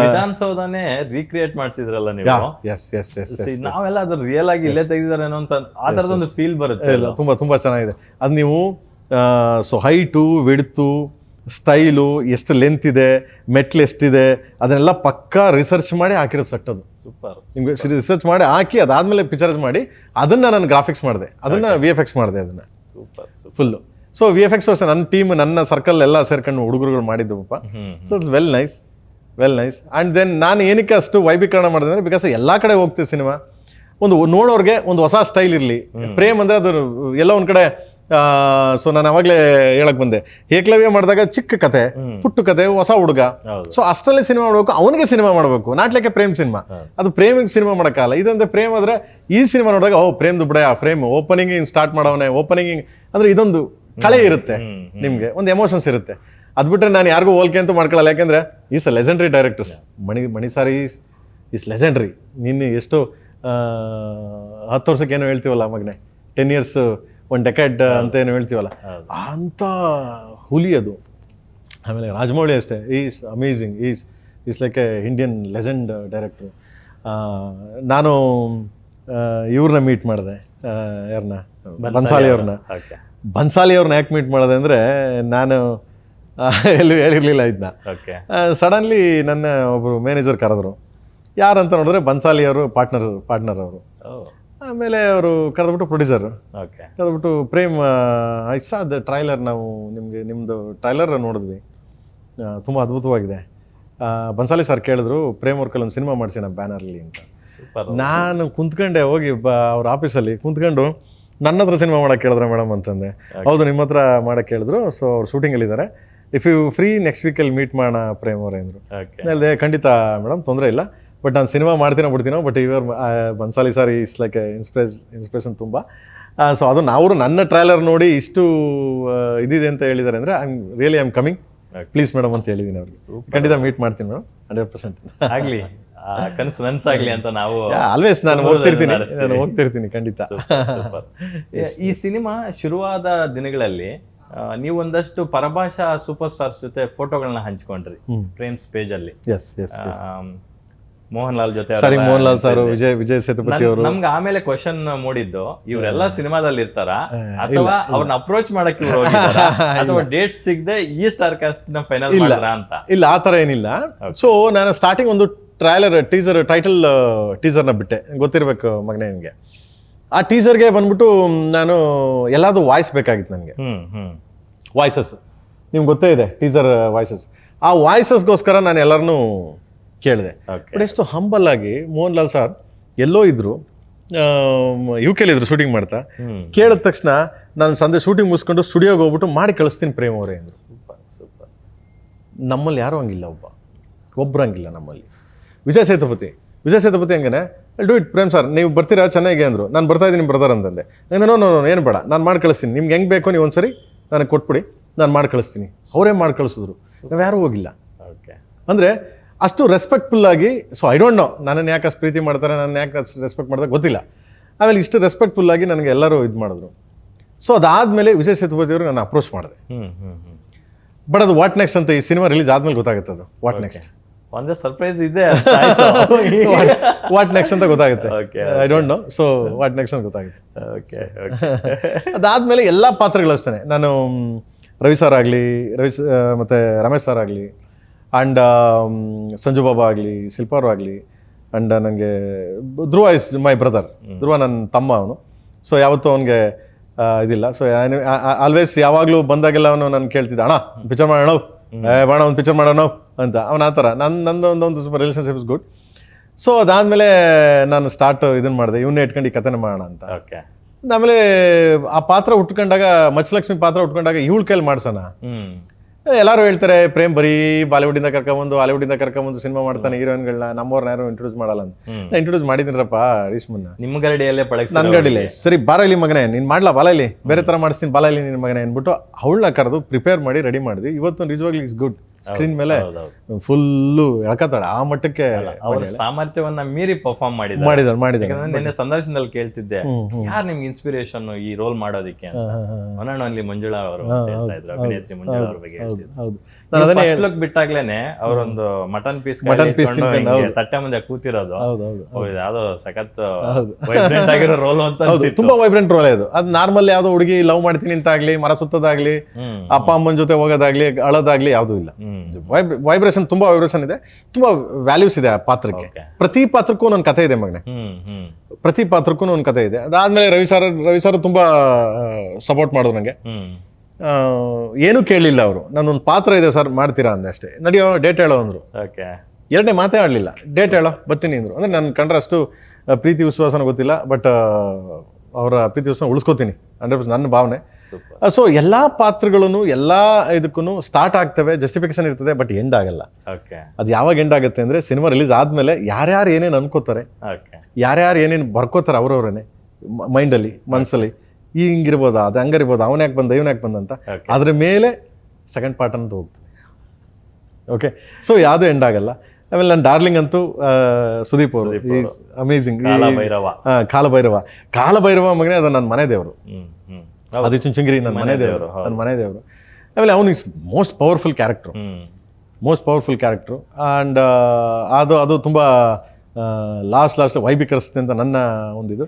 ವಿಧಾನಸೌಧನೇ recreate ಮಾಡಿಸಿದ್ರಲ್ಲ ನೀವು. ನಾವೆಲ್ಲ ಅದ್ರ ರಿಯಲ್ ಆಗಿ ಇಲ್ಲೇ ತೆಗೆದಿದ್ದಾರೆ ಅನ್ನೋ ಆ ತರದೊಂದು ಫೀಲ್ ಬರುತ್ತೆ. ತುಂಬಾ ತುಂಬಾ ಚೆನ್ನಾಗಿದೆ ಅದು. ನೀವು ಸೊ ಹೈಟು, ವಿಡ್ತು, ಸ್ಟೈಲು, ಎಷ್ಟು ಲೆಂತ್ ಇದೆ, ಮೆಟ್ಲ್ ಎಷ್ಟಿದೆ, ಅದನ್ನೆಲ್ಲ ಪಕ್ಕಾ ರಿಸರ್ಚ್ ಮಾಡಿ ಹಾಕಿರೋ ಸೆಟ್ ಅದು. ಸೂಪರ್. ನಿಮ್ಗೆ ರಿಸರ್ಚ್ ಮಾಡಿ ಹಾಕಿ ಅದಾದ್ಮೇಲೆ ಪಿಕ್ಚರ್ಸ್ ಮಾಡಿ ಅದನ್ನ ನಾನು ಗ್ರಾಫಿಕ್ಸ್ ಮಾಡಿದೆ, ಅದನ್ನ VFX ಮಾಡಿದೆ ಅದನ್ನ ಫುಲ್ಲು. ಸೊ VFX ನನ್ನ ಟೀಮ್, ನನ್ನ ಸರ್ಕಲ್ ಎಲ್ಲ ಸೇರ್ಕೊಂಡು ಹುಡುಗರುಗಳು ಮಾಡಿದ್ದು ಪಾಪ. So it's well nice. And then ನಾನು ಏನಕ್ಕೆ ಅಷ್ಟು ವೈಭೀಕರಣ ಮಾಡಿದೆ ಅಂದರೆ, ಬಿಕಾಸ್ ಎಲ್ಲ ಕಡೆ ಹೋಗ್ತೀವಿ ಸಿನಿಮಾ, ಒಂದು ನೋಡೋರಿಗೆ ಒಂದು ಹೊಸ ಸ್ಟೈಲ್ ಇರಲಿ. ಪ್ರೇಮ್ ಅಂದರೆ ಅದು ಎಲ್ಲ ಒಂದು ಕಡೆ. ಸೊ ನಾನು ಅವಾಗಲೇ ಹೇಳಕ್ ಬಂದೆ, ಏಕಲವ್ಯ ಮಾಡಿದಾಗ ಚಿಕ್ಕ ಕತೆ, ಪುಟ್ಟು ಕತೆ, ಹೊಸ ಹುಡುಗ. ಸೊ ಅಷ್ಟರಲ್ಲಿ ಸಿನಿಮಾ ಮಾಡಬೇಕು, ಅವನಿಗೆ ಸಿನಿಮಾ ಮಾಡಬೇಕು. ನಾಟ್ಲಿಕ್ಕೆ ಪ್ರೇಮ್ ಸಿನಿಮಾ, ಅದು ಪ್ರೇಮಿಗೆ ಸಿನಿಮಾ ಮಾಡೋಕ್ಕಲ್ಲ. ಇದಂದ್ರೆ ಪ್ರೇಮ್ ಆದರೆ ಈ ಸಿನಿಮಾ ನೋಡಿದಾಗ ಪ್ರೇಮ್ದು ಬಿಡ, ಫ್ರೇಮ್ ಓಪನಿಂಗ್ ಸ್ಟಾರ್ಟ್ ಮಾಡವನೆ, ಓಪನಿಂಗ್ ಅಂದರೆ ಇದೊಂದು ಕಳೆ ಇರುತ್ತೆ, ನಿಮಗೆ ಒಂದು ಎಮೋಷನ್ಸ್ ಇರುತ್ತೆ. ಅದು ಬಿಟ್ಟರೆ ನಾನು ಯಾರಿಗೂ ಹೋಲಿಕೆ ಅಂತೂ ಮಾಡ್ಕೊಳ್ಳಲ್ಲ, ಯಾಕೆಂದರೆ is a legendary directors. Mani sir is legendary. ನಿನ್ನೆ ಎಷ್ಟು 10 ವರ್ಷಕ್ಕೆ ಏನೋ ಹೇಳ್ತೀವಲ್ಲ ಮಗನೆ, 10 years, 1 decade ಅಂತ ಏನು ಹೇಳ್ತೀವಲ್ಲ, ಅಂಥ ಹುಲಿ ಅದು. ಆಮೇಲೆ ರಾಜಮೌಳಿ ಅಷ್ಟೇ, is amazing. Is like a Indian legend director. ನಾನು ಇವ್ರನ್ನ ಮೀಟ್ ಮಾಡಿದೆ, ಯಾರನ್ನ, ಬನ್ಸಾಲಿ ಅವ್ರನ್ನ ಯಾಕೆ ಮೀಟ್ ಮಾಡಿದೆ ಅಂದರೆ, ನಾನು ಎಲ್ಲೂ ಹೇಳಿರಲಿಲ್ಲ ಇದನ್ನ. ಸಡನ್ಲಿ ನನ್ನ ಒಬ್ಬರು ಮ್ಯಾನೇಜರ್ ಕರೆದ್ರು. ಯಾರಂತ ನೋಡಿದ್ರೆ ಬನ್ಸಾಲಿ ಅವರು ಪಾರ್ಟ್ನರ್ ಅವರು. ಆಮೇಲೆ ಅವರು ಕರೆದ್ಬಿಟ್ಟು ಪ್ರೊಡ್ಯೂಸರು ಕರೆದ್ಬಿಟ್ಟು, ಪ್ರೇಮ್ ಇಟ್ಸ್ ಅದು ಟ್ರೈಲರ್, ನಾವು ನಿಮ್ಮದು ಟ್ರೈಲರ್ ನೋಡಿದ್ವಿ, ತುಂಬ ಅದ್ಭುತವಾಗಿದೆ. ಬನ್ಸಾಲಿ ಸರ್ ಕೇಳಿದ್ರು, ಪ್ರೇಮ್ ಅವ್ರ ಕಲ್ಲೊಂದು ಸಿನಿಮಾ ಮಾಡಿಸಿ ನಮ್ಮ ಬ್ಯಾನರ್ಲಿ ಅಂತ. ನಾನು ಕುಂತ್ಕೊಂಡೆ, ಹೋಗಿ ಅವ್ರ ಆಫೀಸಲ್ಲಿ ಕುಂತ್ಕೊಂಡು, ನನ್ನ ಹತ್ರ ಸಿನಿಮಾ ಮಾಡೋಕ್ಕೆ ಕೇಳಿದ್ರೆ ಮೇಡಮ್ ಅಂತಂದೆ. ಹೌದು, ನಿಮ್ಮ ಹತ್ರ ಮಾಡೋಕ್ಕೆ ಕೇಳಿದ್ರು. ಸೊ ಅವ್ರು ಶೂಟಿಂಗಲ್ಲಿದ್ದಾರೆ, ಇಫ್ ಯು ಫ್ರೀ ನೆಕ್ಸ್ಟ್ ವೀಕಲ್ಲಿ ಮೀಟ್ ಮಾಡೋಣ ಪ್ರೇಮ್ ಅವರೇ ಅಂದರು. ಹೇಳಿದೆ, ಖಂಡಿತ ಮೇಡಮ್, ತೊಂದರೆ ಇಲ್ಲ, ಬಟ್ ನಾನು ಸಿನಿಮಾ ಬಿಡ್ತೀನೋ, ಬಟ್ ಇವರು Bhansali sir is like inspiration ತುಂಬ. ಸೊ ಅದನ್ನು ಅವರು ನನ್ನ ಟ್ರೈಲರ್ ನೋಡಿ ಇಷ್ಟು ಇದಿದೆ ಅಂತ ಹೇಳಿದ್ದಾರೆ ಅಂದರೆ, I am coming, please madam ಅಂತ ಹೇಳಿದ್ದೀನಿ ಅವ್ರಿಗೆ. ಖಂಡಿತ ಮೀಟ್ ಮಾಡ್ತೀನಿ ಮೇಡಮ್, 100% ಆಗಲಿ, ಕನಸು ನನಸಾಗ್ಲಿ ಅಂತ ನಾವು ಆಲ್ವೇಸ್ ನಾನು ಹೋಗ್ತಿರ್ತೀನಿ ಖಂಡಿತ. ಈ ಸಿನಿಮಾ ಶುರುವಾದ ದಿನಗಳಲ್ಲಿ ನೀವು ಒಂದಷ್ಟು ಪರಭಾಷಾ ಸೂಪರ್ ಸ್ಟಾರ್ಸ್ ಜೊತೆ ಫೋಟೋಗಳನ್ನ ಹಂಚ್ಕೊಂಡ್ರಿ ಪ್ರೇಮ್ಸ್ ಪೇಜ್ ಅಲ್ಲಿ. ಮೋಹನ್ ಲಾಲ್ ಜೊತೆ, ಮೋಹನ್ ಸರ್, ವಿಜಯ್ ಸೇತುಪತಿ ಅವರು. ನಮ್ಗೆ ಆಮೇಲೆ ಕ್ವಶನ್ ಮೂಡಿದ್ದು, ಇವರೆಲ್ಲ ಸಿನಿಮಾದಲ್ಲಿ ಇರ್ತಾರ ಅಥವಾ ಅವ್ರನ್ನ ಅಪ್ರೋಚ್ ಮಾಡಕ್ಕೆ ಇವ್ರು ಹೋಗಿದಾರಾ ಅಥವಾ ಡೇಟ್ಸ್ ಸಿಗದೆ ಈ ಸ್ಟಾರ್ ಕಾಸ್ಟ್ ನ ಫೈನಲ್ ಮಾಡಿದ್ರಾ ಅಂತ? ಇಲ್ಲ, ಆ ಥರ ಏನಿಲ್ಲ. ಸೊ ನಾನು ಸ್ಟಾರ್ಟಿಂಗ್ ಒಂದು ಟೈಟಲ್ ಟೀಸರ್ನ ಬಿಟ್ಟೆ, ಗೊತ್ತಿರ್ಬೇಕು ಮಗನೇ ನಿಮಗೆ. ಆ ಟೀಸರ್ಗೆ ಬಂದ್ಬಿಟ್ಟು ನಾನು ಎಲ್ಲಾದ್ರು ವಾಯ್ಸ್ ಬೇಕಾಗಿತ್ತು ನನಗೆ, ವಾಯ್ಸಸ್. ನಿಮ್ಗೆ ಗೊತ್ತೇ ಇದೆ ಟೀಸರ್ ವಾಯ್ಸಸ್. ಆ ವಾಯ್ಸಸ್ಗೋಸ್ಕರ ನಾನು ಎಲ್ಲರನ್ನೂ ಕೇಳಿದೆ. ಬಟ್ ಎಷ್ಟು ಹಂಬಲ್ ಆಗಿ ಮೋಹನ್ ಲಾಲ್ ಸರ್ ಎಲ್ಲೋ ಇದ್ರು, UK ಇದ್ರು ಶೂಟಿಂಗ್ ಮಾಡ್ತಾ. ಕೇಳಿದ ತಕ್ಷಣ ನಾನು ಸಂಜೆ ಶೂಟಿಂಗ್ ಮುಗಿಸ್ಕೊಂಡು ಸ್ಟುಡಿಯೋಗೆ ಹೋಗ್ಬಿಟ್ಟು ಮಾಡಿ ಕಳಿಸ್ತೀನಿ ಪ್ರೇಮ್ ಅವರೇ ಅಂದರು. ನಮ್ಮಲ್ಲಿ ಯಾರೂ ಹಂಗಿಲ್ಲ, ಒಬ್ಬರು ಹಂಗಿಲ್ಲ ನಮ್ಮಲ್ಲಿ. ವಿಜಯ್ ಸೇತುಪತಿ ಹಂಗೇನೆ, ಡೂ ಇಟ್ ಪ್ರೇಮ್ ಸರ್, ನೀವು ಬರ್ತೀರಾ ಚೆನ್ನಾಗಿ ಅಂದರು. ನಾನು ಬರ್ತಾ ಇದ್ದೀನಿ ಬ್ರದರ್ ಅಂತಂದೆ. ನೋ ಏನು ಬೇಡ, ನಾನು ಮಾಡಿ ಕಳಿಸ್ತೀನಿ, ನಿಮ್ಗೆ ಹೆಂಗೆ ಬೇಕು ನೀವು ಒಂದ್ಸರಿ ನನಗೆ ಕೊಟ್ಬಿಡಿ, ನಾನು ಮಾಡಿ ಕಳಿಸ್ತೀನಿ. ಅವರೇ ಮಾಡಿ ಕಳಿಸಿದ್ರು, ನಾವು ಯಾರೂ ಹೋಗಿಲ್ಲ. ಅಂದರೆ ಅಷ್ಟು ರೆಸ್ಪೆಕ್ಟ್ಫುಲ್ ಆಗಿ. ಸೊ ಐ ಡೋಂಟ್ ನೋ ನನ್ನನ್ನು ಯಾಕೆ ಅಷ್ಟು ಪ್ರೀತಿ ಮಾಡ್ತಾರೆ, ನನ್ನ ಯಾಕೆ ಅಷ್ಟು ರೆಸ್ಪೆಕ್ಟ್ ಮಾಡ್ತಾರೆ ಗೊತ್ತಿಲ್ಲ. ಆಮೇಲೆ ಇಷ್ಟು ರೆಸ್ಪೆಕ್ಟ್ಫುಲ್ ಆಗಿ ನನಗೆ ಎಲ್ಲರೂ ಇದು ಮಾಡಿದ್ರು. ಸೊ ಅದಾದಮೇಲೆ ವಿಜಯ್ ಸೇತುಪತಿ ಅವರು ನಾನು ಅಪ್ರೋಚ್ ಮಾಡಿದೆ. ಬಟ್ ಅದು ವಾಟ್ ನೆಕ್ಸ್ಟ್ ಅಂತ ಈ ಸಿನಿಮಾ ರಿಲೀಸ್ ಆದ್ಮೇಲೆ ಗೊತ್ತಾಗುತ್ತೆ. ಅದು ವಾಟ್ ನೆಕ್ಸ್ಟ್ ಒಂದು ಸರ್ಪ್ರೈಸ್ ಇದೆ, ವಾಟ್ ನೆಕ್ಸ್ಟ್ ಅಂತ ಗೊತ್ತಾಗುತ್ತೆ. I don't know. So what next ಅಂತ ಗೊತ್ತಾಗುತ್ತೆ. ಅದಾದ್ಮೇಲೆ ಎಲ್ಲ ಪಾತ್ರಗಳು ಅಷ್ಟೇ. ನಾನು ರವಿ ಸರ್ ಆಗಲಿ, ಮತ್ತು ರಮೇಶ್ ಸರ್ ಆಗಲಿ, ಆ್ಯಂಡ್ ಸಂಜು ಬಾಬಾ ಆಗಲಿ, ಶಿಲ್ಪಾರು ಆಗಲಿ, ಆ್ಯಂಡ್ ನನಗೆ ಧ್ರುವ ಇಸ್ ಮೈ ಬ್ರದರ್. ಧ್ರುವ ನನ್ನ ತಮ್ಮ ಅವನು. ಸೊ ಯಾವತ್ತೂ ಅವನಿಗೆ ಇದಿಲ್ಲ. ಸೊ ಆಲ್ವೇಸ್ ಯಾವಾಗಲೂ ಬಂದಾಗೆಲ್ಲ ಅವನು ನಾನು ಕೇಳ್ತಿದ್ದ, ಅಣ್ಣ ಪಿಕ್ಚರ್ ಮಾಡೋಣ, ಬೇಡ ಒಂದು ಪಿಕ್ಚರ್ ಮಾಡೋಣ ಅಂತ. ಅವನ ಆ ಥರ ನಂದು ಸ್ವಲ್ಪ ರಿಲೇಷನ್ಶಿಪ್ ಇಸ್ ಗುಡ್. ಸೊ ಅದಾದಮೇಲೆ ನಾನು ಇದನ್ನು ಮಾಡಿದೆ, ಇವನ್ನೇ ಇಟ್ಕೊಂಡು ಈ ಕಥೆನ ಮಾಡೋಣ ಅಂತ. ಆಮೇಲೆ ಆ ಪಾತ್ರ ಉಟ್ಕೊಂಡಾಗ, ಮಚ್ಚಲಕ್ಷ್ಮಿ ಪಾತ್ರ ಉಟ್ಕೊಂಡಾಗ ಇವಳ ಕೈಲಿ ಮಾಡ್ಸೋಣ. ಎಲ್ಲರೂ ಹೇಳ್ತಾರೆ ಪ್ರೇಮ್ ಬರೀ ಬಾಲಿವುಡ್ಡಿಂದ ಕರ್ಕೊಂಬಂದು ಹಾಲಿವುಡ್ಡಿಂದ ಕರ್ಕೊಂಬಂದು ಸಿನಿಮಾ ಮಾಡ್ತಾನೆ ಹೀರೋಯಿನ್ಗಳನ್ನ, ನಮ್ಮವ್ರನ್ನ ಯಾರು ಇಂಟ್ರೊಡ್ಯೂಸ್ ಮಾಡಲ್ಲ ಅಂತ. ನಾನು ಇಂಟ್ರೊಡ್ಯೂಸ್ ಮಾಡಿದ್ದೀನಪ್ಪ ರೇಷ್ಮನ್ನ, ನಿಮ್ಮ ಗರಡಿಯಲ್ಲೇ ನನ್ನ ಗಡಿಲೇ. ಸರಿ ಬಾರ ಇಲ್ಲಿ ಮಗನೇ, ನೀನು ಮಾಡ್ಲಾ ಬಾಲಲ್ಲಿ, ಬೇರೆ ಥರ ಮಾಡಿಸ್ತೀನಿ ಬಾಲಲ್ಲಿ ನಿನ್ನ ಮಗನೇ ಅಂದ್ಬಿಟ್ಟು ಅವಳನ್ನ ಕರೆದು ಪ್ರಿಪೇರ್ ಮಾಡಿ ರೆಡಿ ಮಾಡಿದ್ವಿ. ಇವತ್ತು ನಿಜವಾಗ್ಲೂ ಇಸ್ ಗುಡ್. ಸ್ಕ್ರೀನ್ ಮೇಲೆ ಹೌದೌದು. ಫುಲ್ಲು ಎಳ್ಕತ್ತಾಳೆ ಆ ಮಟ್ಟಕ್ಕೆ ಅವ್ರ ಸಾಮರ್ಥ್ಯವನ್ನ ಮೀರಿ ಪರ್ಫಾರ್ಮ್ ಮಾಡಿದ್ದಾರೆ. ಮಾಡಿದ್ದಾರೆ ಯಾಕಂದ್ರೆ ನಿನ್ನೆ ಸಂದರ್ಶನದಲ್ಲಿ ಕೇಳ್ತಿದ್ದೆ, ಯಾರು ನಿಮ್ಗೆ ಇನ್ಸ್ಪಿರೇಷನ್ ಈ ರೋಲ್ ಮಾಡೋದಕ್ಕೆ ಅಂತ. ಒನ್ ಅಂಡ್ ಓನ್ಲಿ ಮಂಜುಳಾ ಅವರು ಅಂತ ಹೇಳ್ತಾ ಇದ್ರು, ಅಭಿನೇತ್ರಿ ಮಂಜುಳಾ ಅವ್ರ ಬಗ್ಗೆ ಹೇಳ್ತಿದ್ರು. ಹೌದು ಫಸ್ಟ್ ಲುಕ್ ಬಿಟ್ಟಾಗ್ಲೇನೆ ಅವರೊಂದು ಮಟನ್ ಪೀಸ್ ತಟ್ಟೆ ಮುಂದೆ ಕೂತಿರೋದು, ಯಾವ್ದೋ ಸಖತ್ ವೈಬ್ರೆಂಟ್ ಆಗಿರೋ ರೋಲ್ ಅಂತ ಅನ್ಸಿತ್ತು. ತುಂಬಾ ವೈಬ್ರೆಂಟ್ ರೋಲ್ ಅದು ನಾರ್ಮಲ್ ಯಾವ್ದೋ ಹುಡುಗಿ ಲವ್ ಮಾಡ್ತೀನಿ ಅಂತಾಗ್ಲಿ, ಮರ ಸುತ್ತೋದಾಗ್ಲಿ, ಅಪ್ಪ ಅಮ್ಮನ ಜೊತೆ ಹೋಗೋದಾಗ್ಲಿ, ಅಳೋದಾಗ್ಲಿ ಯಾವ್ದು ಇಲ್ಲ. ವೈಬ್ರೇಷನ್ ತುಂಬಾ ವೈಬ್ರೇಷನ್ ಇದೆ, ತುಂಬಾ ವ್ಯಾಲ್ಯೂಸ್ ಇದೆ ಆ ಪಾತ್ರಕ್ಕೆ. ಪ್ರತಿ ಪಾತ್ರಕ್ಕೂ ನನ್ನ ಕಥೆ ಇದೆ ಮಗನೆ, ಪ್ರತಿ ಪಾತ್ರಕ್ಕೂ ಒಂದು ಕಥೆ ಇದೆ. ಅದಾದ್ಮೇಲೆ ರವಿ ಸರ್ ತುಂಬಾ ಸಪೋರ್ಟ್ ಮಾಡೋದು ನಂಗೆ. ಏನೂ ಕೇಳಲಿಲ್ಲ ಅವರು, ನನ್ನೊಂದು ಪಾತ್ರ ಇದೆ ಸರ್ ಮಾಡ್ತೀರಾ ಅಂದೆ ಅಷ್ಟೇ. ನಡೆಯೋ ಡೇಟ್ ಹೇಳೋ ಅಂದ್ರು, ಎರಡನೇ ಮಾತೇ ಆಡಲಿಲ್ಲ, ಡೇಟ್ ಹೇಳೋ ಬರ್ತೀನಿ ಅಂದರು. ಅಂದರೆ ನನ್ನ ಕಂಡ್ರೆ ಅಷ್ಟು ಪ್ರೀತಿ ವಿಶ್ವಾಸನ ಗೊತ್ತಿಲ್ಲ, ಬಟ್ ಅವರ ಪ್ರೀತಿ ವಿಶ್ವಾಸ ಉಳಿಸ್ಕೋತೀನಿ 100%, ನನ್ನ ಭಾವನೆ. ಸೊ ಎಲ್ಲ ಪಾತ್ರಗಳನ್ನು ಎಲ್ಲ ಇದಕ್ಕೂ ಸ್ಟಾರ್ಟ್ ಆಗ್ತವೆ, ಜಸ್ಟಿಫಿಕೇಶನ್ ಇರ್ತದೆ, ಬಟ್ ಎಂಡ್ ಆಗಲ್ಲ. ಅದು ಯಾವಾಗ ಎಂಡ್ ಆಗುತ್ತೆ ಅಂದರೆ ಸಿನಿಮಾ ರಿಲೀಸ್ ಆದಮೇಲೆ ಯಾರ್ಯಾರು ಏನೇನು ಅನ್ಕೋತಾರೆ, ಯಾರ್ಯಾರು ಏನೇನು ಬರ್ಕೋತಾರೆ ಅವ್ರವ್ರೇ ಮೈಂಡಲ್ಲಿ, ಮನಸ್ಸಲ್ಲಿ, ಹಿಂಗಿರ್ಬೋದಾ, ಅದು ಹಂಗಿರ್ಬೋದಾ, ಅವನ ಯಾಕೆ ಬಂದ ಇವನು ಯಾಕೆ ಬಂದ ಅಂತ, ಅದ್ರ ಮೇಲೆ ಸೆಕೆಂಡ್ ಪಾರ್ಟ್ ಅಂತ ಹೋಗ್ತದೆ. ಓಕೆ, ಸೊ ಯಾವುದು ಎಂಡ್ ಆಗಲ್ಲ. ಆಮೇಲೆ ನನ್ನ ಡಾರ್ಲಿಂಗ್ ಅಂತೂ ಸುದೀಪ್ ಅವರು ಅಮೇಝಿಂಗ್. ಕಾಲಭೈರವ ಮಗನೇ, ಅದು ನನ್ನ ಮನೆ ದೇವರು, ಅದು ಚುಂಚುಂಗಿರಿ ನನ್ನ ಮನೆ ದೇವರು. ಆಮೇಲೆ ಅವನು is most powerful character, and ಅದು ತುಂಬ ಲಾಸ್ಟ್ ವೈಬಿಕರಿಸುತ್ತೆ ಅಂತ ನನ್ನ ಒಂದಿದು.